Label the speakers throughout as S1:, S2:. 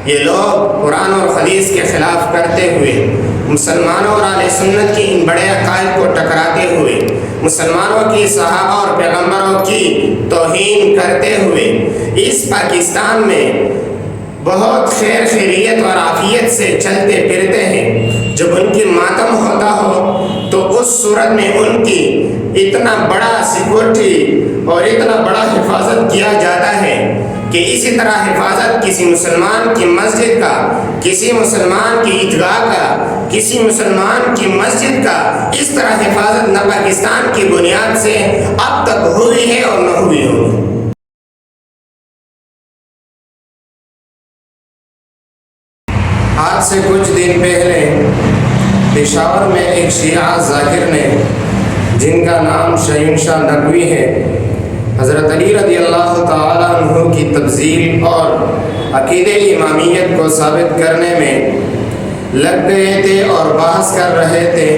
S1: یہ لوگ قرآن اور حدیث کے خلاف کرتے ہوئے، مسلمانوں اور اہل سنت کی ان بڑے عقائد کو ٹکراتے ہوئے، مسلمانوں کی صحابہ اور پیغمبروں کی توہین کرتے ہوئے اس پاکستان میں بہت خیر خیریت اور عافیت سے چلتے پھرتے ہیں۔ جب ان کی ماتم ہوتا ہو تو اس صورت میں ان کی اتنا بڑا سیکورٹی اور اتنا بڑا حفاظت کیا جاتا ہے کہ اسی طرح حفاظت کسی مسلمان کی مسجد کا، کسی مسلمان کی عیدگاہ کا، کسی مسلمان کی مسجد کا اس طرح حفاظت نہ پاکستان کی بنیاد سے اب تک ہوئی ہے اور نہ ہوئی ہوگی۔ آج سے کچھ دن پہلے پشاور میں ایک شیعہ ذاکر نے، جن کا نام شہنشاہ نقوی ہے، حضرت علی رضی اللہ تعالیٰ عنہ کی تفضیل اور عقیدہ امامیت کو ثابت کرنے میں لگ گئے تھے اور بحث کر رہے تھے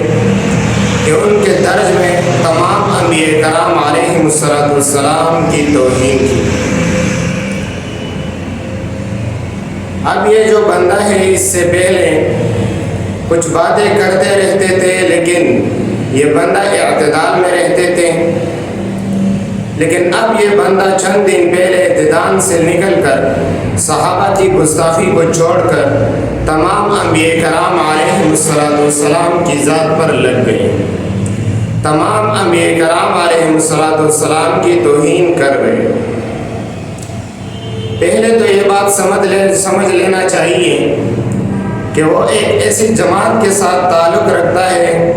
S1: کہ ان کے درج میں تمام انبیاء کرام علیہم السلام کی توہین کی۔ اب یہ جو بندہ ہے اس سے پہلے کچھ باتیں کرتے رہتے تھے، لیکن یہ بندہ اعتدال میں رہتے تھے، لیکن اب یہ بندہ چند دن پہلے اعتدال سے نکل کر صحابہ کی گستاخی کو چھوڑ کر تمام انبیاء کرام علیہم السلام کی ذات پر لگ گئے، تمام انبیاء کرام علیہم السلام کی توہین کر گئے۔ پہلے تو یہ بات سمجھ لینا چاہیے کہ وہ ایک ایسی جماعت کے ساتھ تعلق رکھتا ہے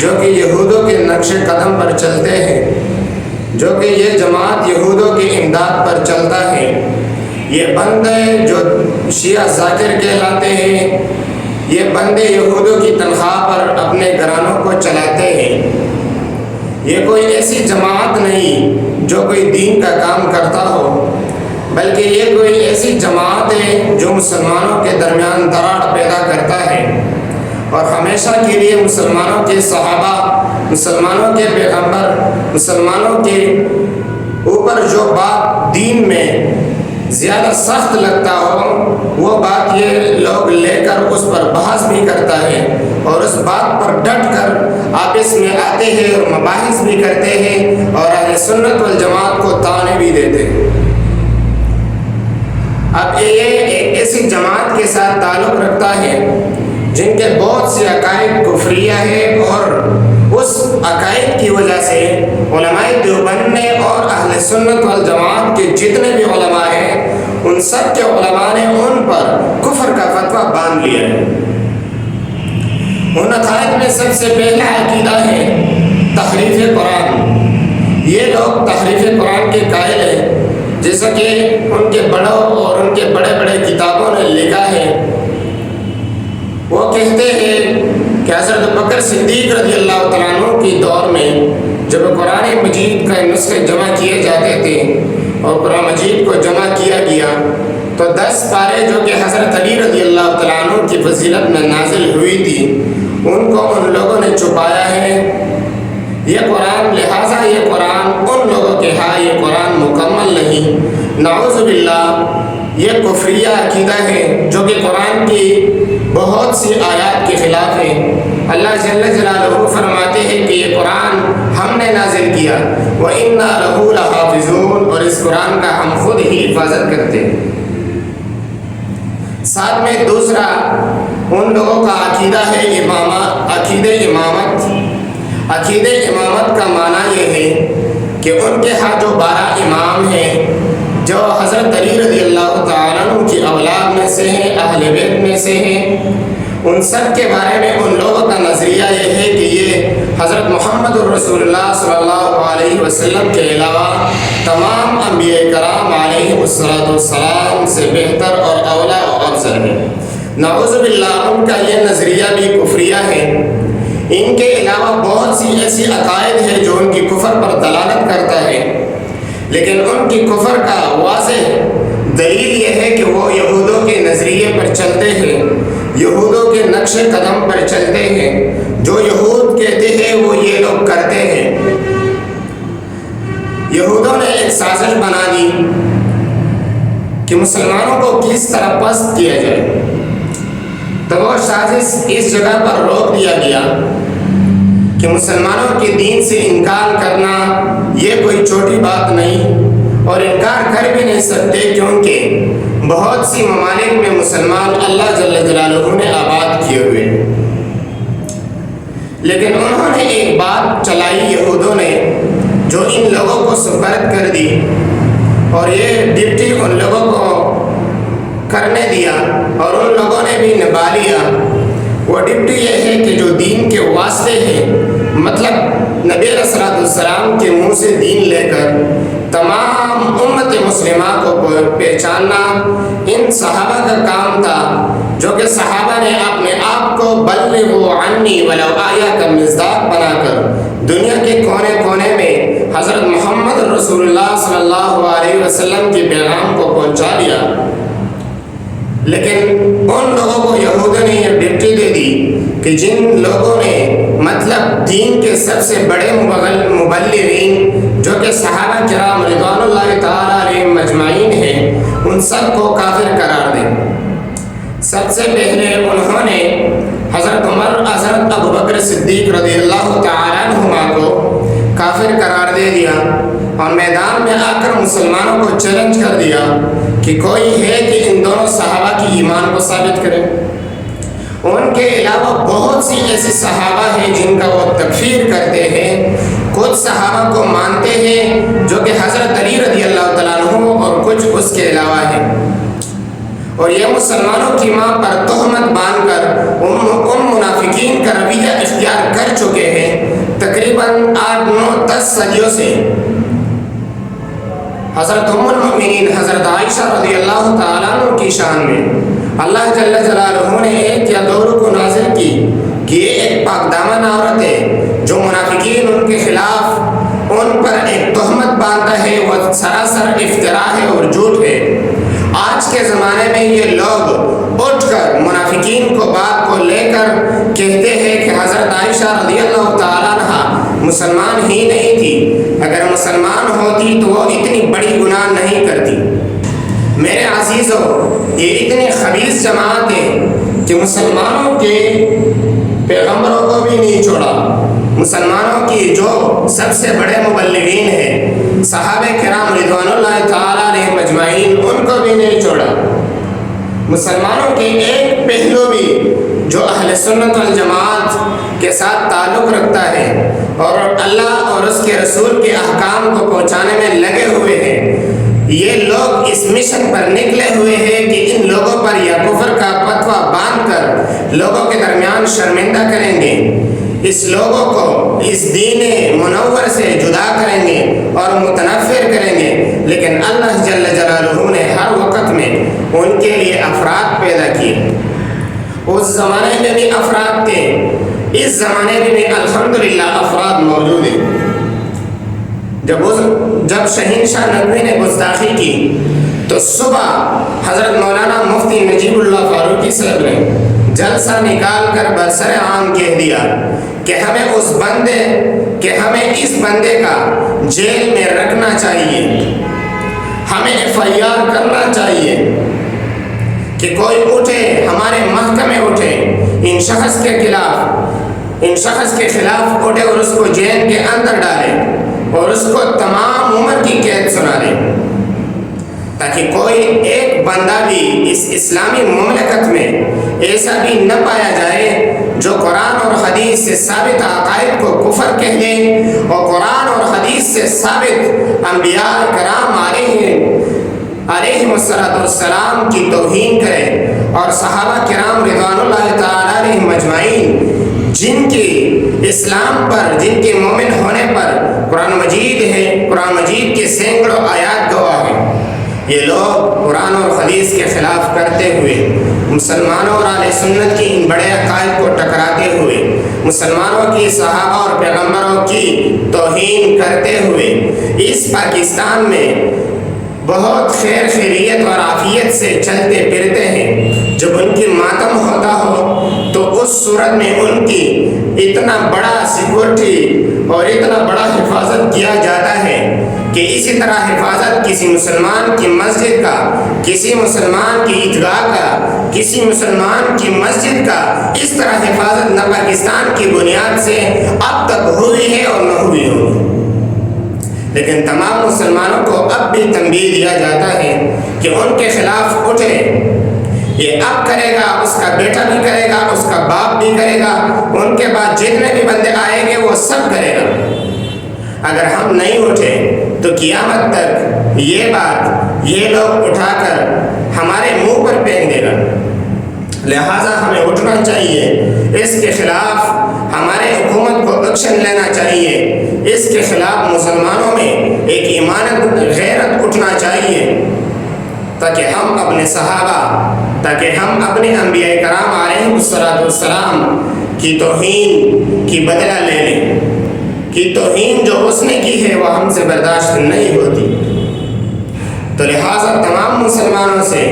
S1: جو کہ یہودوں کے نقش قدم پر چلتے ہیں، جو کہ یہ جماعت یہودوں کی امداد پر چلتا ہے۔ یہ بندے جو شیعہ ذاکر کہلاتے ہیں، یہ بندے یہودوں کی تنخواہ پر اپنے گھرانوں کو چلاتے ہیں۔ یہ کوئی ایسی جماعت نہیں جو کوئی دین کا کام کرتا ہو، بلکہ یہ کوئی ایسی جماعت ہے جو مسلمانوں کے درمیان دراڑ پیدا کرتا ہے اور ہمیشہ کے لیے مسلمانوں کے صحابہ، مسلمانوں کے پیغمبر، مسلمانوں کے اوپر جو بات دین میں زیادہ سخت لگتا ہو وہ بات یہ لوگ لے کر اس پر بحث بھی کرتا ہے اور اس بات پر ڈٹ کر آپس میں آتے ہیں اور مباحث بھی کرتے ہیں اور اہل سنت والجماعت کو طعنے بھی دیتے ہیں۔ اب یہ ایک ایسی جماعت کے ساتھ تعلق رکھتا ہے جن کے بہت سے عقائد کفریہ ہیں اور اس عقائد کی وجہ سے علماء دیوبند نے اور اہل سنت والجماعت کے جتنے بھی علماء ہیں ان سب کے علماء نے ان پر کفر کا فتویٰ باندھ لیا ہے۔ ان عقائد میں سب سے پہلا عقیدہ ہے تحریف قرآن۔ یہ لوگ تحریف قرآن کے قائل ہیں، جیسا کہ ان کے بڑوں اور ان کے بڑے بڑے کتابوں نے لکھا ہے۔ وہ کہتے ہیں کہ حضرت بکر صدیق رضی اللہ تعالیٰ عنہ کی دور میں جب قرآن مجید کا نسخے جمع کیے جاتے تھے اور قرآن مجید کو جمع کیا گیا تو 10 پارے جو کہ حضرت علی رضی اللہ تعالیٰ عنہ کی فضیلت میں نازل ہوئی تھی ان کو ان لوگوں نے چھپایا ہے۔ یہ قرآن، لہٰذا یہ قرآن ان لوگوں کے ہاں یہ قرآن مکمل نہیں۔ نعوذ باللہ، یہ کفریہ عقیدہ ہے جو کہ قرآن کی بہت سی آیات کے خلاف ہے۔ اللہ جل جلالہ فرماتے ہیں کہ یہ قرآن ہم نے نازل کیا، وَإِنَّا لَهُ لَحَافِظُونَ، اور اس قرآن کا ہم خود ہی حفاظت کرتے ہیں۔ ساتھ میں دوسرا ان لوگوں کا عقیدہ ہے عقیدہ امامت۔ عقیدہ امامت کا معنی یہ ہے کہ ان کے ہاں جو 12 امام ہیں جو حضرت علی رضی اللہ تعالیٰ عنہ کی اولاد میں سے ہیں، اہل بیت میں سے ہیں، ان سب کے بارے میں ان لوگوں کا نظریہ یہ ہے کہ یہ حضرت محمد الرسول اللہ صلی اللہ علیہ وسلم کے علاوہ تمام انبیاء کرام علیہ السلام سے بہتر اور اولا و افضل ہیں۔ نعوذ باللہ، ان کا یہ نظریہ بھی کفریہ ہے۔ ان کے علاوہ بہت سی ایسی عقائد ہیں جو ان کی کفر پر دلالت کرتا ہے، لیکن ان کی کفر کا واضح دلیل یہ ہے کہ وہ یہودوں کے نظریے پر چلتے ہیں، یہودوں کے نقش قدم پر چلتے ہیں۔ جو یہود کہتے ہیں وہ یہ لوگ کرتے ہیں۔ یہودوں نے ایک سازش بنا دی کہ مسلمانوں کو کس طرح پست کیا جائے۔ تو وہ سازش اس جگہ پر روک دیا گیا کہ مسلمانوں کے دین سے انکار کرنا یہ کوئی چھوٹی بات نہیں، اور انکار کر بھی نہیں سکتے، کیونکہ بہت سی ممالک میں مسلمان اللہ جل جلالہ نے آباد کیے ہوئے، لیکن انہوں نے ایک بات چلائی یہودوں نے جو ان لوگوں کو سپرد کر دی، اور یہ ڈپٹی ان لوگوں کو کرنے دیا اور ان لوگوں نے بھی نبھا لیا۔ وہ ڈپٹی یہ ہے کہ جو دین کے واسطے ہے، مطلب نبی علیہ الصلوۃ والسلام کے منہ سے دین لے کر تمام امت مسلمہ کو پہچاننا ان صحابہ کا کام تھا، جو کہ صحابہ نے اپنے آپ کو بلغوا عنی ولو آیہ کا مصداق بنا کر دنیا کے کونے کونے میں حضرت محمد رسول اللہ صلی اللہ علیہ وسلم کے پیغام کو پہنچا دیا۔ لیکن ان لوگوں کو یہودوں نے یہ ڈپٹی دے دی کہ جن لوگوں نے مطلب دین کے سب سے بڑے مبلغین جو کہ صحابہ کرام رضوان اللہ تعالیٰ علیہم مجمعین ہیں، ان سب کو کافر قرار دیں۔ سب سے پہلے انہوں نے حضرت عمر، حضرت ابو بکر صدیق رضی اللہ تعالیٰ عنہما کو کافر قرار دے دیا، اور میدان میں آ کر مسلمانوں کو چیلنج کر دیا کہ کوئی ہے کہ ان دونوں صحابہ کی ایمان کو ثابت کرے۔ ان کے علاوہ بہت سی ایسی صحابہ ہیں جن کا وہ تکفیر کرتے ہیں، کچھ صحابہ کو مانتے ہیں جو کہ حضرت علی رضی اللہ تعالیٰ عنہ اور کچھ اس کے علاوہ ہیں، اور یہ مسلمانوں کی ماں پر تہمت باندھ کر ان منافقین کا رویہ اختیار کر چکے ہیں۔ تقریباً 8، 9، 10 صدیوں سے حضرت ام المؤمنین حضرت عائشہ رضی اللہ تعالیٰ عنہ کی شان میں اللہ جل جلالہ نے 1 یا 2 رکوع نازل کی کہ یہ ایک پاک دامن عورت ہے، جو منافقین ان کے خلاف ان پر ایک تہمت باندھتا ہے، وہ سراسر افطراء ہے اور جھوٹ ہے۔ آج کے زمانے میں یہ لوگ اٹھ کر منافقین کو بات کو لے کر کہتے ہیں کہ حضرت عائشہ رضی اللہ تعالیٰ عنہ مسلمان ہی نہیں تھی، اگر مسلمان ہوتی تو وہ اتنی بڑی گناہ نہیں کرتی۔ میرے عزیزوں، یہ اتنی خبیث جماعت ہے کہ مسلمانوں کے پیغمبروں کو بھی نہیں چھوڑا، مسلمانوں کی جو سب سے بڑے مبلغین ہیں صحابہ کرام رضوان اللہ تعالیٰ علیہ مجمعین، ان کو بھی نہیں چھوڑا۔ مسلمانوں کے ایک پہلو بھی جو اہل سنت والجماعت کے ساتھ تعلق رکھتا ہے اور اللہ اور اس کے رسول کے احکام کو پہنچانے میں لگے ہوئے ہیں، یہ لوگ اس مشن پر نکلے ہوئے ہیں کہ ان لوگوں پر یا کفر کا فتویٰ باندھ کر لوگوں کے درمیان شرمندہ کریں گے، اس لوگوں کو اس دین منور سے جدا کریں گے اور متنفر کریں گے۔ لیکن اللہ جل جلالہ نے ہر وقت میں ان کے لیے افراد پیدا کیے۔ اس زمانے میں بھی افراد تھے، اس زمانے میں بھی الحمدللہ افراد موجود ہیں۔ جب شہنشاہ ندوی نے گستاخی کی تو صبح حضرت مولانا مفتی نجیب اللہ فاروقی صاحب نے جلسہ نکال کر برسر عام کہہ دیا کہ ہمیں اس بندے کا جیل میں رکھنا چاہیے، ہمیں FIR کرنا چاہیے کہ کوئی اٹھے، ہمارے محکمے اٹھے ان شخص کے خلاف اٹھے اور اس کو جیل کے اندر ڈالے اور اس کو تمام عمر کی قید سنا دے، تاکہ کوئی ایک بندہ بھی اس اسلامی مملکت میں ایسا بھی نہ پایا جائے جو قرآن اور حدیث سے ثابت عقائد کو کفر کہہ دے اور قرآن اور حدیث سے ثابت انبیاء کرام علیہم السلام کی توہین کرے، اور صحابہ کرام رضوان اللہ تعالیٰ علیہم مجمعین جن کی اسلام پر، جن کے مومن ہونے پر قرآن مجید ہے، قرآن مجید کے سینکڑوں آیات گواہ ہیں، یہ لوگ قرآن اور حدیث کے خلاف کرتے ہوئے، مسلمانوں اور اہل سنت کی ان بڑے عقائد کو ٹکراتے ہوئے، مسلمانوں کی صحابہ اور پیغمبروں کی توہین کرتے ہوئے اس پاکستان میں بہت خیر خیریت اور عافیت سے چلتے پھرتے ہیں۔ جب ان کی ماتم ہوتا ہو تو اس صورت میں ان کی اتنا بڑا سیکورٹی اور اتنا بڑا حفاظت کیا جاتا ہے کہ اسی طرح حفاظت کسی مسلمان کی مسجد کا، کسی مسلمان کی عیدگاہ کا، کسی مسلمان کی مسجد کا اس طرح حفاظت نہ پاکستان کی بنیاد سے اب تک ہوئی ہے اور نہ ہوئی ہوگی۔ لیکن تمام مسلمانوں کو اب بھی تنبیہ دیا جاتا ہے کہ ان کے خلاف اٹھے، یہ اب کرے گا، اس کا بیٹا بھی کرے گا، اس کا باپ بھی کرے گا، ان کے بعد جتنے بھی بندے آئیں گے وہ سب کرے گا۔ اگر ہم نہیں اٹھے تو قیامت تک یہ بات یہ لوگ اٹھا کر ہمارے منہ پر پھینک دے گا۔ لہٰذا ہمیں اٹھنا چاہیے، اس کے خلاف ہمارے حکومت کو ایکشن لینا چاہیے، اس کے خلاف مسلمانوں میں ایک ایمانت غیرت اٹھنا چاہیے، تاکہ ہم اپنے صحابہ، تاکہ ہم اپنے انبیاء کرام علیہ السلام کی توہین کی بدلہ لے لیں، کہ توہین جو اس نے کی ہے وہ ہم سے برداشت نہیں ہوتی۔ تو لہٰذا تمام مسلمانوں سے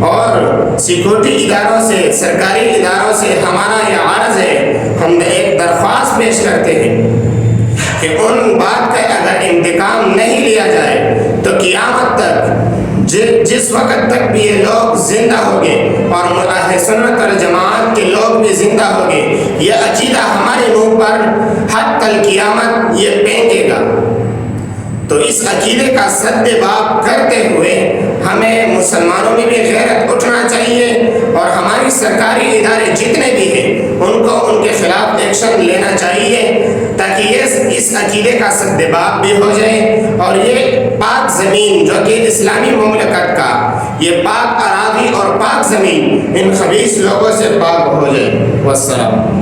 S1: اور سیکورٹی اداروں سے، سرکاری اداروں سے ہمارا یہ عرض ہے، ہم ایک درخواست پیش کرتے ہیں کہ ان بات کا اگر انتقام نہیں لیا جائے تو قیامت تک جس وقت تک بھی یہ لوگ زندہ ہوگے اور اہل سنت اور جماعت کے لوگ بھی زندہ ہوگے، یہ عقیدہ ہمارے منہ پر حتی القیامت یہ پھینکے گا۔ تو اس عقیدے کا سد باب کرتے ہوئے ہمیں مسلمانوں میں بھی غیرت اٹھنا چاہیے اور ہماری سرکاری ادارے جتنے بھی ہیں ان کو ان کے خلاف ایکشن لینا چاہیے، تاکہ اس عقیدے کا سد باب بھی ہو جائے اور یہ پاک زمین جو کہ اسلامی مملکت کا یہ پاک اراضی اور پاک زمین ان خبیث لوگوں سے پاک ہو جائے۔ والسلام۔